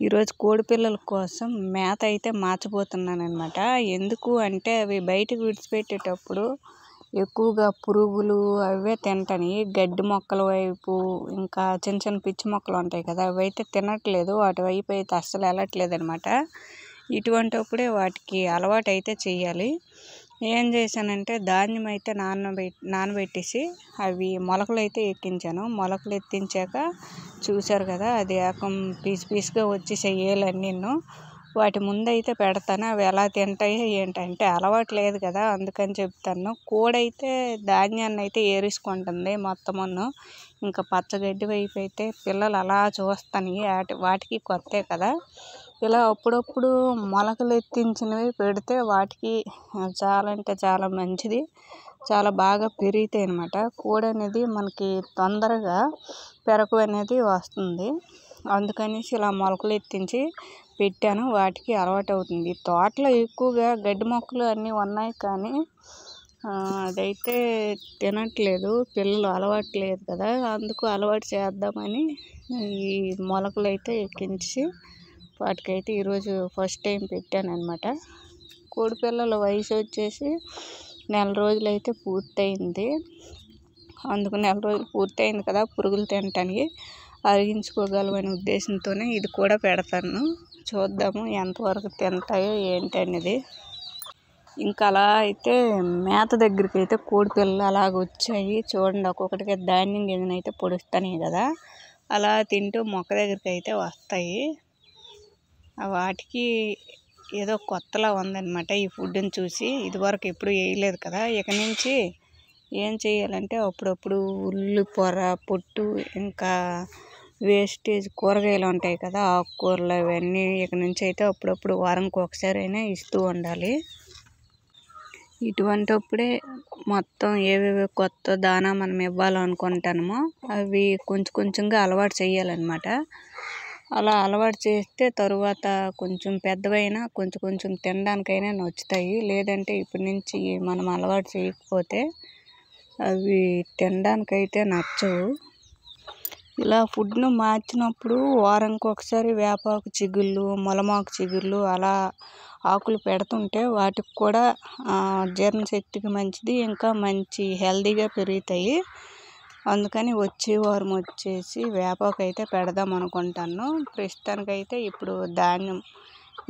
ఈరోజు కోడి పిల్లల కోసం మేత అయితే మార్చబోతున్నాను అనమాట. ఎందుకు అంటే అవి బయటకు విడిచిపెట్టేటప్పుడు ఎక్కువగా పురుగులు అవే తింటాయి. గడ్డి మొక్కల వైపు ఇంకా చిన్న చిన్న పిచ్చి మొక్కలు ఉంటాయి కదా, అవి అయితే తినట్లేదు. వాటి వైపు అయితే అస్సలు వెళ్ళట్లేదు అనమాట. ఇటువంటిప్పుడే వాటికి అలవాటు అయితే చెయ్యాలి. ఏం చేశానంటే ధాన్యం అయితే నానబెట్టేసి అవి మొలకలు అయితే ఎక్కించాను. మొలకలు ఎత్తించాక చూశారు కదా, అది ఏకం పీసుగా వచ్చేసాయి ఏలన్నీ. వాటి ముందైతే పెడతాను. అవి ఎలా తింటాయో ఏంటంటే అలవాటు లేదు కదా, అందుకని చెప్తాను. కోడైతే ధాన్యాన్ని అయితే ఏరుసుకుంటుంది మొత్తమును. ఇంకా పచ్చగడ్డి వైపు అయితే పిల్లలు అలా చూస్తాయి. వాటికి కొత్తే కదా, ఇలా అప్పుడప్పుడు మొలకలు ఎత్తించినవి పెడితే వాటికి చాలా అంటే చాలా మంచిది. చాలా బాగా పెరుగుతాయి అన్నమాట. కోడి అనేది మనకి తొందరగా పెరకు అనేది వస్తుంది. అందుకనేసి ఇలా మొలకలు ఎత్తించి పెట్టాను. వాటికి అలవాటు అవుతుంది. తోటలో ఎక్కువగా గడ్డి మొక్కలు అన్నీ ఉన్నాయి కానీ అదైతే తినట్లేదు. పిల్లలు అలవాటు లేదు కదా, అందుకు అలవాటు చేద్దామని ఈ మొలకలు అయితే ఎక్కించి వాటికైతే ఈరోజు ఫస్ట్ టైం పెట్టాను అనమాట. కోడి పిల్లల వయసు వచ్చేసి 1 నెల రోజులైతే పూర్తయింది. అందుకు 1 నెల రోజులు పూర్తయింది కదా, పురుగులు తింటానికి అరిగించుకోగలమనే ఉద్దేశంతోనే ఇది కూడా పెడతాను. చూద్దాము ఎంతవరకు తింటాయో ఏంటనేది. ఇంకా అలా అయితే మేత దగ్గరికి అయితే కోడి పిల్లలు అలాగ వచ్చాయి. చూడండి, ఒక్కొక్కటిగా ధాన్యం గింజనైతే పొడుస్తాయి కదా, అలా తింటూ మొక్క దగ్గరికి అయితే వస్తాయి. వాటికి ఏదో కొత్తలా ఉందన్నమాట ఈ ఫుడ్ని చూసి. ఇదివరకు ఎప్పుడు వేయలేదు కదా. ఇక నుంచి ఏం చేయాలంటే అప్పుడప్పుడు ఉల్లి పొట్టు ఇంకా వేస్టేజ్ కూరగాయలు ఉంటాయి కదా, ఆకుకూరలు, అవన్నీ ఇక నుంచి అయితే అప్పుడప్పుడు వారానికి ఒకసారి అయినా ఇస్తూ ఉండాలి. ఇటువంటిప్పుడే మొత్తం ఏవేవి కొత్త దానా మనం ఇవ్వాలనుకుంటామో అవి కొంచెం కొంచెంగా అలవాటు చేయాలన్నమాట. అలా అలవాటు చేస్తే తరువాత కొంచెం పెద్దవైనా కొంచెం కొంచెం తినడానికైనా నచ్చుతాయి. లేదంటే ఇప్పటి నుంచి మనం అలవాటు చేయకపోతే అవి తినడానికైతే నచ్చవు. ఇలా ఫుడ్ను మార్చినప్పుడు వారానికి ఒకసారి వేపాకు చిగుళ్ళు, మొలమాకు చిగుళ్ళు అలా ఆకులు పెడుతుంటే వాటికి కూడా జీర్ణశక్తికి మంచిది, ఇంకా మంచి హెల్తీగా పెరుగుతాయి. అందుకని వచ్చే వారం వచ్చేసి వేపాకు అయితే పెడదాం అనుకుంటాను. ప్రస్తుతానికైతే ఇప్పుడు ధాన్యం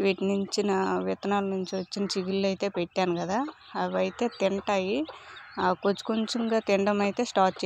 వీటి నుంచి విత్తనాల నుంచి వచ్చిన చిగుళ్ళు అయితే పెట్టాను కదా, అవి అయితే తింటాయి. కొంచెం కొంచెంగా తినడం అయితే స్టార్ట్